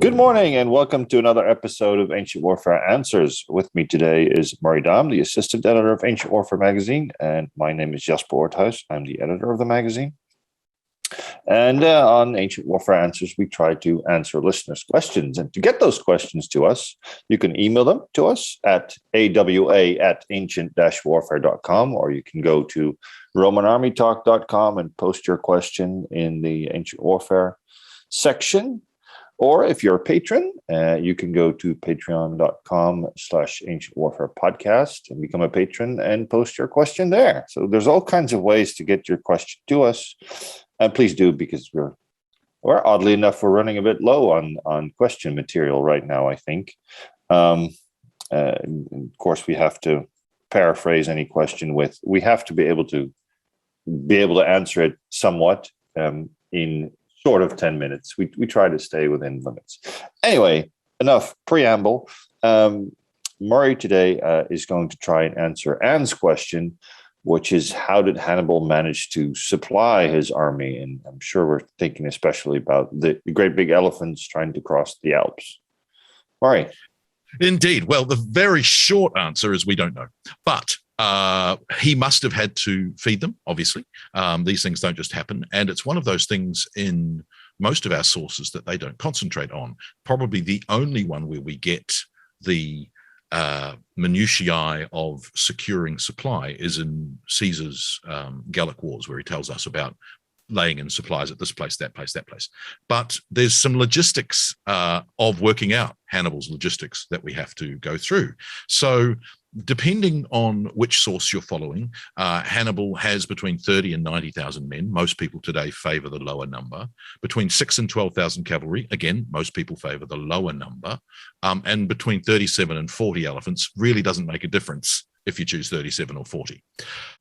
Good morning and welcome to another episode of Ancient Warfare Answers. With me today is Murray Dam, the assistant editor of Ancient Warfare magazine, and my name is Jasper Orthuis. I'm the editor of the magazine. And on Ancient Warfare Answers, we try to answer listeners' questions. And to get those questions to us, you can email them to us at awa@ancient-warfare.com, or you can go to romanarmytalk.com and post your question in the Ancient Warfare section. Or if you're a patron, you can go to patreon.com/Ancient Warfare Podcast and become a patron and post your question there. So there's all kinds of ways to get your question to us. And please do, because we're oddly enough, we're running a bit low on question material right now, I think. Of course, we have to paraphrase any question with, we have to be able to answer it somewhat in short of 10 minutes. We try to stay within limits. Anyway, enough preamble. Murray today is going to try and answer Anne's question, which is, how did Hannibal manage to supply his army? And I'm sure we're thinking especially about the great big elephants trying to cross the Alps. Murray. Indeed. Well, the very short answer is we don't know. But he must have had to feed them, obviously. These things don't just happen. And it's one of those things in most of our sources that they don't concentrate on. Probably the only one where we get the minutiae of securing supply is in Caesar's Gallic Wars, where he tells us about laying in supplies at this place, that place, that place. But there's some logistics of working out Hannibal's logistics that we have to go through. So depending on which source you're following, Hannibal has between 30 and 90,000 men. Most people today favor the lower number. Between 6 and 12,000 cavalry. Again, most people favor the lower number. And between 37 and 40 elephants. Really doesn't make a difference if you choose 37 or 40.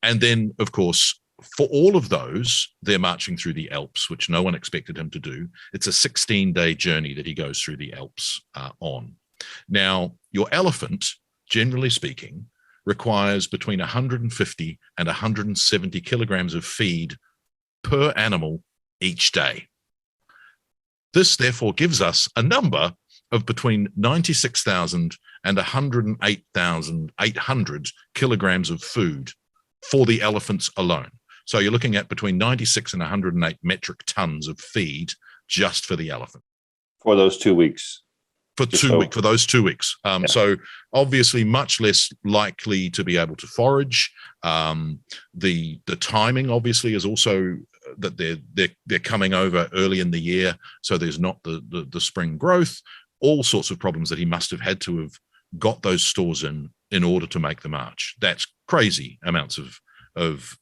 And then, of course, for all of those, they're marching through the Alps, which no one expected him to do. It's a 16-day journey that he goes through the Alps on. Now, your elephant, generally speaking, requires between 150 and 170 kilograms of feed per animal each day. This, therefore, gives us a number of between 96,000 and 108,800 kilograms of food for the elephants alone. So you're looking at between 96 and 108 metric tons of feed just for the elephant. For those 2 weeks. For those 2 weeks. So obviously much less likely to be able to forage. The timing obviously is also that they're coming over early in the year, so there's not the spring growth. All sorts of problems that he must have had to have got those stores in order to make the march. That's crazy amounts of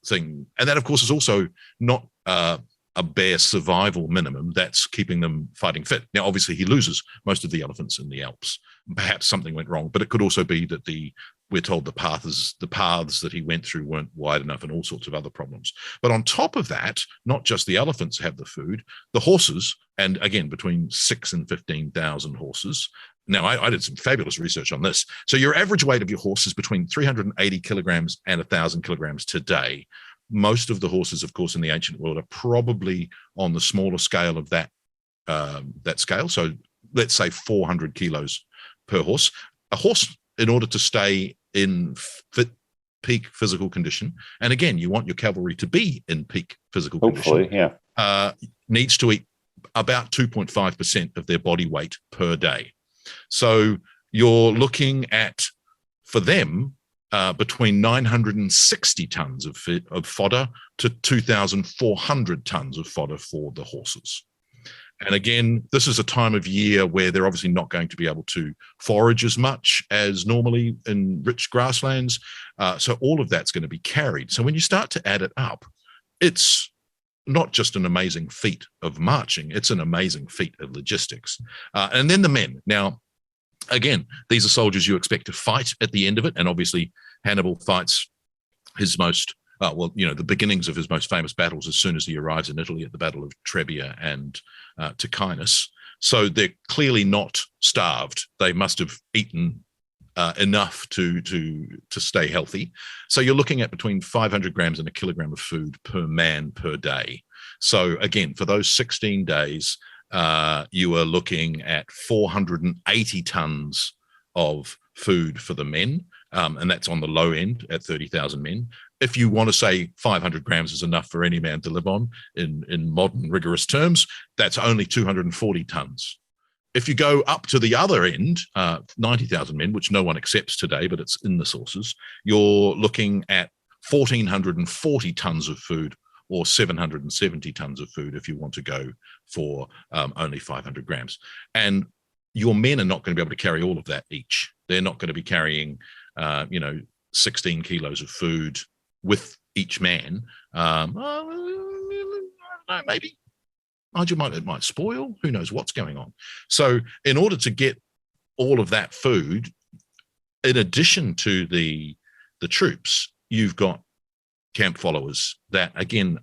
thing. And that, of course, is also not a bare survival minimum. That's keeping them fighting fit. Now, obviously, he loses most of the elephants in the Alps. Perhaps something went wrong, but it could also be that we're told the paths that he went through weren't wide enough and all sorts of other problems. But on top of that, not just the elephants have the food, the horses, and again, between 6,000 and 15,000 horses. Now, I did some fabulous research on this. So your average weight of your horse is between 380 kilograms and 1,000 kilograms today. Most of the horses, of course, in the ancient world are probably on the smaller scale of that scale. So let's say 400 kilos per horse. A horse, in order to stay in peak physical condition, and again, you want your cavalry to be in peak physical condition, needs to eat about 2.5% of their body weight per day. So you're looking at, for them, between 960 tons of fodder to 2,400 tons of fodder for the horses. And again, this is a time of year where they're obviously not going to be able to forage as much as normally in rich grasslands. So all of that's going to be carried. So when you start to add it up, it's not just an amazing feat of marching, it's an amazing feat of logistics. And then the men. Now, again, these are soldiers you expect to fight at the end of it. And obviously, Hannibal fights his most, the beginnings of his most famous battles as soon as he arrives in Italy at the Battle of Trebia and Ticinus. So they're clearly not starved. They must have eaten enough to stay healthy. So you're looking at between 500 grams and a kilogram of food per man per day. So again, for those 16 days, you are looking at 480 tons of food for the men, and that's on the low end at 30,000 men. If you want to say 500 grams is enough for any man to live on in modern rigorous terms, that's only 240 tons. If you go up to the other end, 90,000 men, which no one accepts today, but it's in the sources, you're looking at 1,440 tons of food, or 770 tons of food if you want to go for only 500 grams. And your men are not going to be able to carry all of that each. They're not going to be carrying, 16 kilos of food with each man. Maybe it might spoil. Who knows what's going on? So in order to get all of that food, in addition to the troops, you've got camp followers that, again,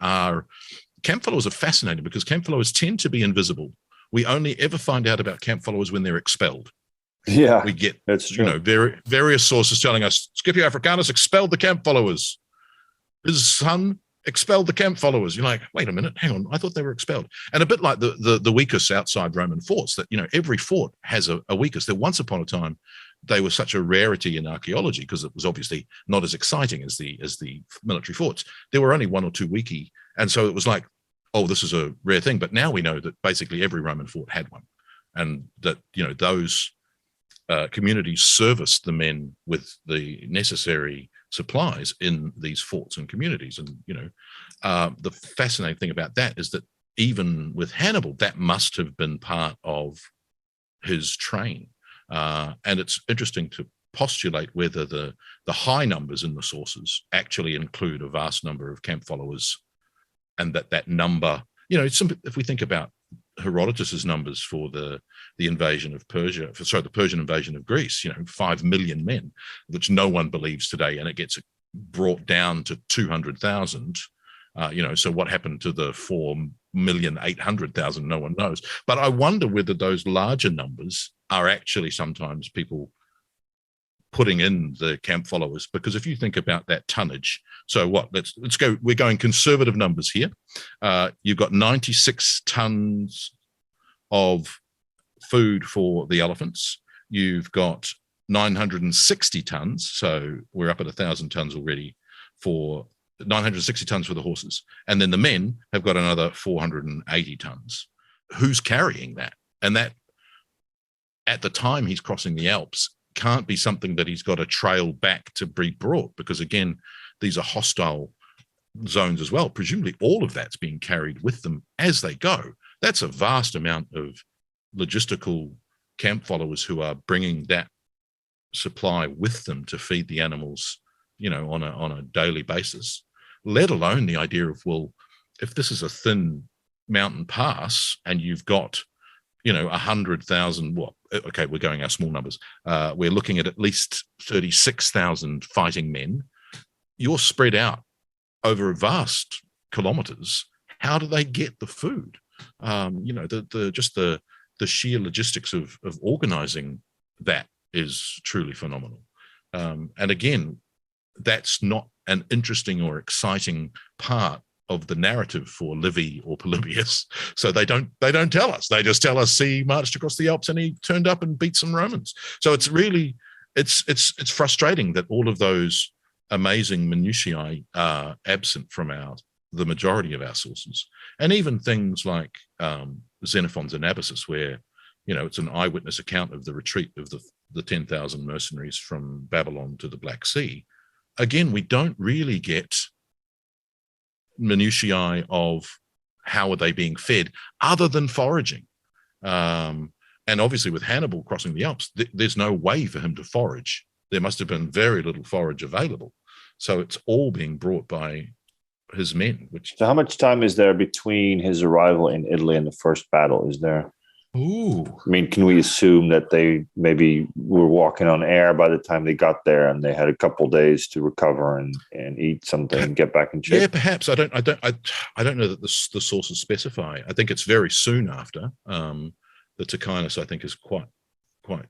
camp followers are fascinating because camp followers tend to be invisible. We only ever find out about camp followers when they're expelled. Yeah, we get, that's true. Various sources telling us Scipio Africanus expelled the camp followers. His son expelled the camp followers. You're like, wait a minute, hang on, I thought they were expelled. And a bit like the weakest outside Roman forts, that every fort has a weakest. That once upon a time they were such a rarity in archaeology because it was obviously not as exciting as the military forts. There were only one or two weakie, and so it was like, oh, this is a rare thing. But now we know that basically every Roman fort had one, and that those communities serviced the men with the necessary supplies in these forts and communities. And the fascinating thing about that is that even with Hannibal, that must have been part of his train. And it's interesting to postulate whether the high numbers in the sources actually include a vast number of camp followers, and that number, if we think about Herodotus's numbers for the invasion of Persia, the Persian invasion of Greece, 5 million men, which no one believes today, and it gets brought down to 200,000. So what happened to the 4,800,000? No one knows. But I wonder whether those larger numbers are actually sometimes people putting in the camp followers, because if you think about that tonnage, so what? Let's go. We're going conservative numbers here. You've got 96 tons of food for the elephants. You've got 960 tons, so we're up at 1,000 tons already for 960 tons for the horses, and then the men have got another 480 tons. Who's carrying that? And that, at the time he's crossing the Alps, can't be something that he's got to trail back to be brought, because again, these are hostile zones as well. Presumably all of that's being carried with them as they go. That's a vast amount of logistical camp followers who are bringing that supply with them to feed the animals, on a daily basis, let alone the idea of, well, if this is a thin mountain pass and you've got 100,000, okay, we're going our small numbers. We're looking at least 36,000 fighting men. You're spread out over vast kilometers. How do they get the food? The sheer logistics of organizing that is truly phenomenal. And again, that's not an interesting or exciting part of the narrative for Livy or Polybius. So they don't tell us. They just tell us he marched across the Alps and he turned up and beat some Romans. So it's really, it's frustrating that all of those amazing minutiae are absent from the majority of our sources. And even things like Xenophon's Anabasis, where it's an eyewitness account of the retreat of the 10,000 mercenaries from Babylon to the Black Sea. Again, we don't really get minutiae of how are they being fed other than foraging. And obviously with Hannibal crossing the Alps, there's no way for him to forage. There must have been very little forage available. So it's all being brought by his men. So how much time is there between his arrival in Italy and the first battle? Is there? Ooh. I mean, can we assume that they maybe were walking on air by the time they got there, and they had a couple of days to recover and eat something and get back in shape? Yeah, perhaps. I don't know that the sources specify. I think it's very soon after. The Ticinus, I think, is quite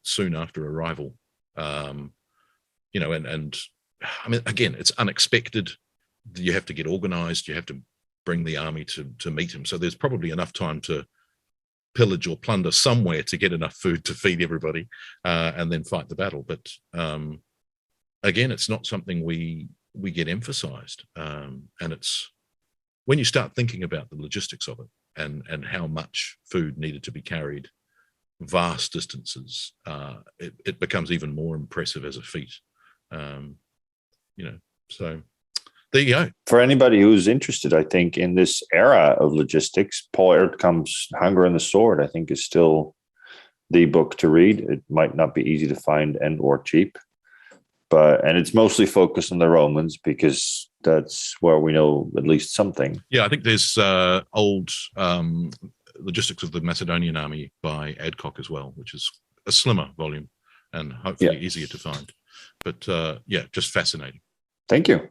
soon after arrival. And I mean, again, it's unexpected. You have to get organized. You have to bring the army to meet him. So there's probably enough time to pillage or plunder somewhere to get enough food to feed everybody, and then fight the battle. But again, it's not something we get emphasized, and it's when you start thinking about the logistics of it and how much food needed to be carried vast distances, it becomes even more impressive as a feat. So there you go. For anybody who's interested, I think in this era of logistics, Paul Erdkamp's Hunger and the Sword, I think, is still the book to read. It might not be easy to find and or cheap, and it's mostly focused on the Romans because that's where we know at least something. Yeah, I think there's old Logistics of the Macedonian Army by Adcock as well, which is a slimmer volume and hopefully easier to find. But just fascinating. Thank you.